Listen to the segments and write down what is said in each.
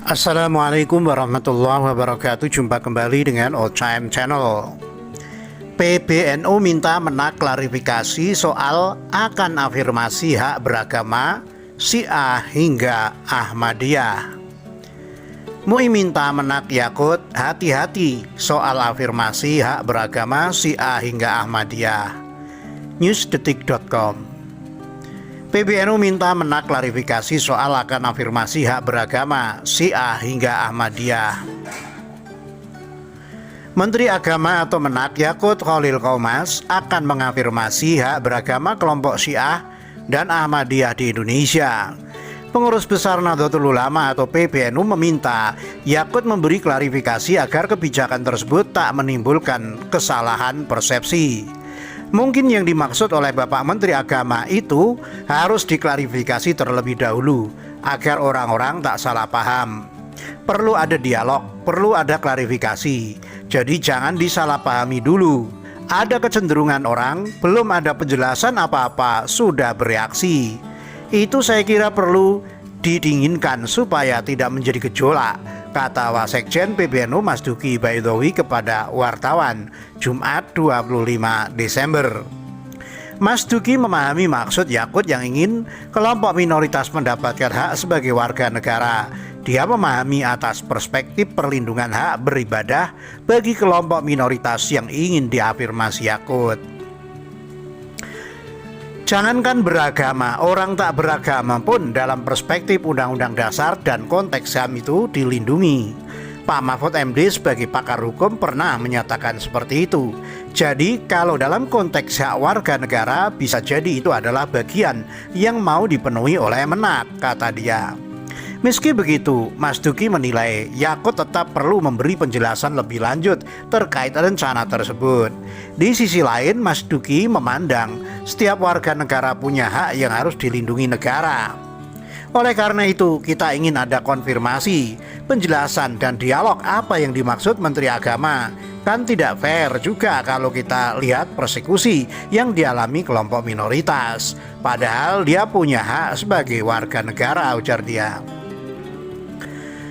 Assalamualaikum warahmatullahi wabarakatuh. Jumpa kembali dengan Old Time Channel. PBNU minta Menak klarifikasi soal akan afirmasi hak beragama Syiah hingga Ahmadiyah. MUI minta Menak Yakut hati-hati soal afirmasi hak beragama Syiah hingga Ahmadiyah. Newsdetik.com. PBNU minta Menak klarifikasi soal akan afirmasi hak beragama Syiah hingga Ahmadiyah. Menteri Agama atau Menak Yakut Khalil Qomas akan mengafirmasi hak beragama kelompok Syiah dan Ahmadiyah di Indonesia. Pengurus Besar Nahdlatul Ulama atau PBNU meminta Yakut memberi klarifikasi agar kebijakan tersebut tak menimbulkan kesalahan persepsi. Mungkin yang dimaksud oleh Bapak Menteri Agama itu harus diklarifikasi terlebih dahulu agar orang-orang tak salah paham. Perlu ada dialog, perlu ada klarifikasi. Jadi jangan disalahpahami dulu. Ada kecenderungan orang belum ada penjelasan apa-apa sudah bereaksi. Itu saya kira perlu didinginkan supaya tidak menjadi gejolak, kata Wasekjen PBNU Mas Duki Baidlawi kepada wartawan Jumat 25 Desember. Mas Duki memahami maksud Yakut yang ingin kelompok minoritas mendapatkan hak sebagai warga negara. Dia memahami atas perspektif perlindungan hak beribadah bagi kelompok minoritas yang ingin diafirmasi Yakut. Jangankan beragama, orang tak beragama pun dalam perspektif Undang-Undang Dasar dan konteks HAM itu dilindungi. Pak Mahfud MD sebagai pakar hukum pernah menyatakan seperti itu. Jadi kalau dalam konteks hak warga negara bisa jadi itu adalah bagian yang mau dipenuhi oleh Menak, kata dia. Meski begitu, Mas Duki menilai Yakut tetap perlu memberi penjelasan lebih lanjut terkait rencana tersebut. Di sisi lain, Mas Duki memandang setiap warga negara punya hak yang harus dilindungi negara. Oleh karena itu, kita ingin ada konfirmasi, penjelasan dan dialog apa yang dimaksud Menteri Agama. Kan tidak fair juga kalau kita lihat persekusi yang dialami kelompok minoritas. Padahal dia punya hak sebagai warga negara, ujar dia.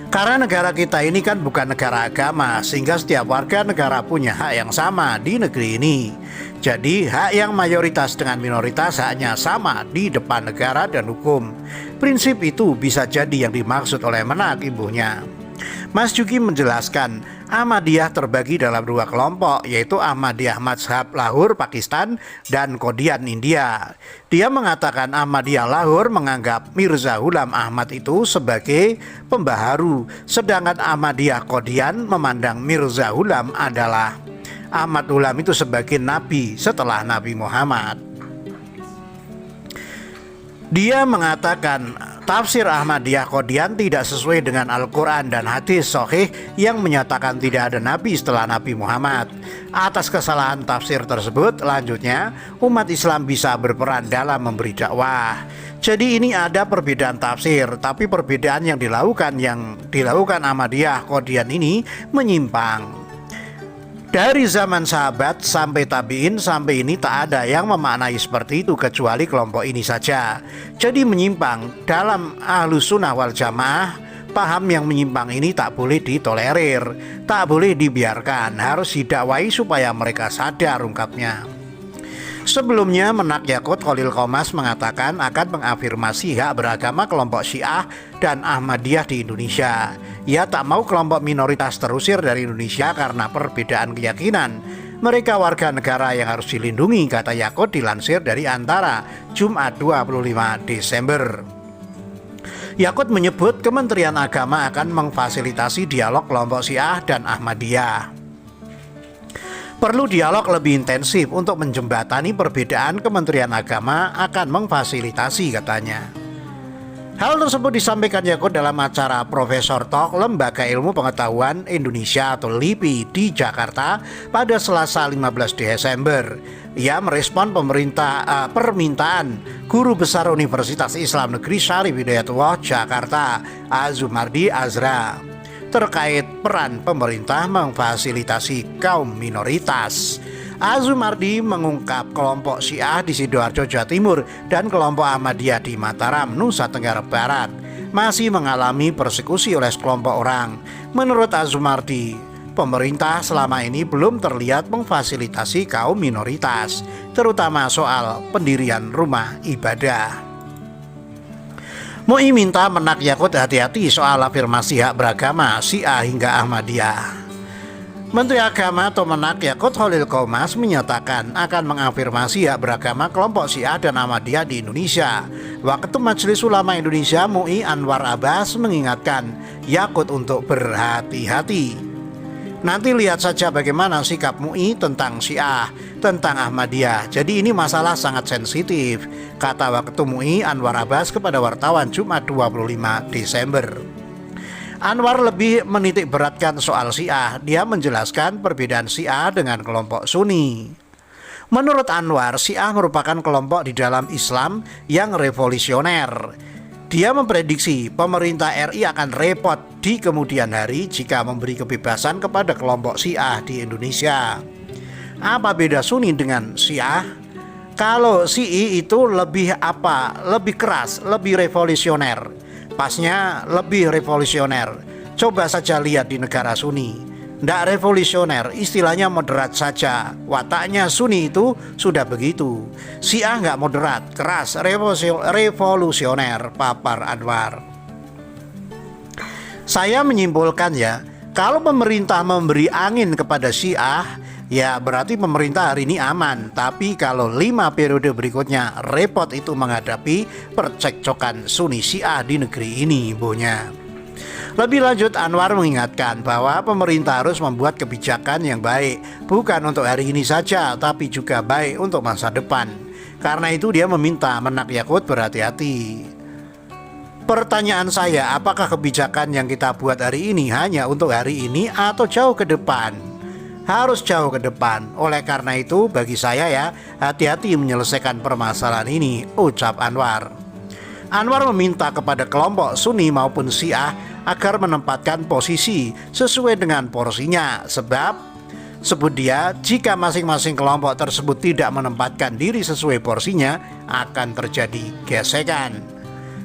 Karena negara kita ini kan bukan negara agama, sehingga setiap warga negara punya hak yang sama di negeri ini. Jadi hak yang mayoritas dengan minoritas haknya sama di depan negara dan hukum. Prinsip itu bisa jadi yang dimaksud oleh Menak ibunya. Mas Duki menjelaskan Ahmadiyah terbagi dalam dua kelompok, yaitu Ahmadiyah Mazhab Lahore Pakistan dan Qadian India. Dia mengatakan Ahmadiyah Lahore menganggap Mirza Ghulam Ahmad itu sebagai pembaharu, sedangkan Ahmadiyah Qadian memandang Mirza Ghulam adalah Ahmad Ghulam itu sebagai nabi setelah Nabi Muhammad. Dia mengatakan tafsir Ahmadiyah Qadian tidak sesuai dengan Al-Quran dan hadis sahih yang menyatakan tidak ada nabi setelah Nabi Muhammad. Atas kesalahan tafsir tersebut, lanjutnya umat Islam bisa berperan dalam memberi dakwah. Jadi ini ada perbedaan tafsir, tapi perbedaan yang dilakukan Ahmadiyah Qadian ini menyimpang. Dari zaman sahabat sampai tabi'in sampai ini tak ada yang memaknai seperti itu kecuali kelompok ini saja. Jadi menyimpang. Dalam Ahlus Sunnah wal Jamaah, paham yang menyimpang ini tak boleh ditolerir, tak boleh dibiarkan, harus didakwai supaya mereka sadar, ungkapnya. Sebelumnya, Menak Yakut Khalil Qomas mengatakan akan mengafirmasi hak beragama kelompok Syiah dan Ahmadiyah di Indonesia. Ia tak mau kelompok minoritas terusir dari Indonesia karena perbedaan keyakinan. Mereka warga negara yang harus dilindungi, kata Yakut dilansir dari Antara, Jumat 25 Desember. Yakut menyebut Kementerian Agama akan memfasilitasi dialog kelompok Syiah dan Ahmadiyah. Perlu dialog lebih intensif untuk menjembatani perbedaan. Kementerian Agama akan memfasilitasi, katanya. Hal tersebut disampaikan Yakut dalam acara Profesor Talk Lembaga Ilmu Pengetahuan Indonesia atau LIPI di Jakarta pada Selasa 15 Desember. Ia merespon permintaan Guru Besar Universitas Islam Negeri Syarif Hidayatullah Jakarta Azumardi Azra terkait peran pemerintah memfasilitasi kaum minoritas. Azumardi mengungkap kelompok Syiah di Sidoarjo, Jawa Timur dan kelompok Ahmadiyah di Mataram, Nusa Tenggara Barat masih mengalami persekusi oleh sekelompok orang. Menurut Azumardi, pemerintah selama ini belum terlihat memfasilitasi kaum minoritas, terutama soal pendirian rumah ibadah. MUI minta Menak Yakut hati-hati soal afirmasi hak beragama Syiah hingga Ahmadiyah. Menteri Agama atau Menak Yakut Khalil Qomas menyatakan akan mengafirmasi hak beragama kelompok Syiah dan Ahmadiyah di Indonesia. Waketum Majelis Ulama Indonesia MUI Anwar Abbas mengingatkan Yakut untuk berhati-hati. Nanti lihat saja bagaimana sikap MUI tentang Syiah, tentang Ahmadiyah. Jadi ini masalah sangat sensitif, kata Waketum MUI Anwar Abbas kepada wartawan Jumat 25 Desember. Anwar lebih menitik beratkan soal Syiah. Dia menjelaskan perbedaan Syiah dengan kelompok Sunni. Menurut Anwar, Syiah merupakan kelompok di dalam Islam yang revolusioner. Dia memprediksi pemerintah RI akan repot di kemudian hari jika memberi kebebasan kepada kelompok Syiah di Indonesia. Apa beda Sunni dengan Syiah? Kalau Syi'i itu lebih keras, lebih revolusioner. Pasnya lebih revolusioner. Coba saja lihat di negara Sunni. Nggak revolusioner, istilahnya moderat saja. Wataknya Sunni itu sudah begitu. Syiah nggak moderat, keras, revolusioner, papar Anwar. Saya menyimpulkan ya, kalau pemerintah memberi angin kepada Syiah, ya berarti pemerintah hari ini aman. Tapi kalau 5 periode berikutnya repot itu menghadapi percekcokan Sunni Syiah di negeri ini, Bonya. Lebih lanjut, Anwar mengingatkan bahwa pemerintah harus membuat kebijakan yang baik, bukan untuk hari ini saja, tapi juga baik untuk masa depan. Karena itu dia meminta Menak Yakut berhati-hati. Pertanyaan saya, apakah kebijakan yang kita buat hari ini hanya untuk hari ini atau jauh ke depan? Harus jauh ke depan. Oleh karena itu bagi saya ya, hati-hati menyelesaikan permasalahan ini, ucap Anwar. Anwar meminta kepada kelompok Sunni maupun Syiah agar menempatkan posisi sesuai dengan porsinya. Sebab, sebut dia, jika masing-masing kelompok tersebut tidak menempatkan diri sesuai porsinya, akan terjadi gesekan.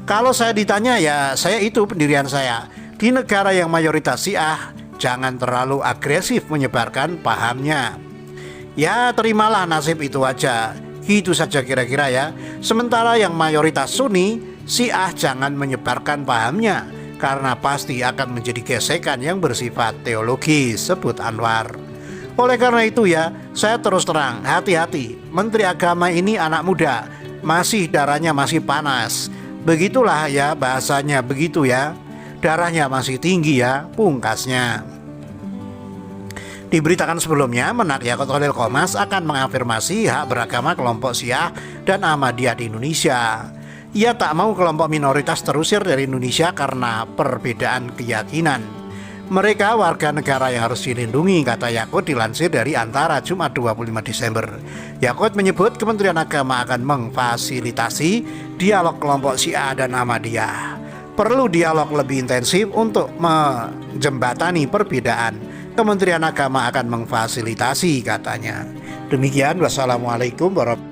Kalau saya ditanya ya, saya itu pendirian saya. Di negara yang mayoritas Syiah, jangan terlalu agresif menyebarkan pahamnya. Ya terimalah nasib itu aja. Gitu saja kira-kira ya. Sementara yang mayoritas Sunni, Syiah jangan menyebarkan pahamnya, karena pasti akan menjadi gesekan yang bersifat teologis, sebut Anwar. Oleh karena itu ya, saya terus terang, hati-hati. Menteri Agama ini anak muda, darahnya masih panas. Begitulah ya bahasanya, begitu ya. Darahnya masih tinggi ya, pungkasnya. Diberitakan sebelumnya, Menak Yakut Khalil Qomas akan mengafirmasi hak beragama kelompok Syiah dan Ahmadiyah di Indonesia. Ia tak mau kelompok minoritas terusir dari Indonesia karena perbedaan keyakinan. Mereka warga negara yang harus dilindungi, kata Yakut dilansir dari Antara Jumat 25 Desember. Yakut menyebut Kementerian Agama akan memfasilitasi dialog kelompok Syiah dan Ahmadiyah. Perlu dialog lebih intensif untuk menjembatani perbedaan. Kementerian Agama akan memfasilitasi, katanya. Demikian, wassalamualaikum warahmatullahi wabarakatuh.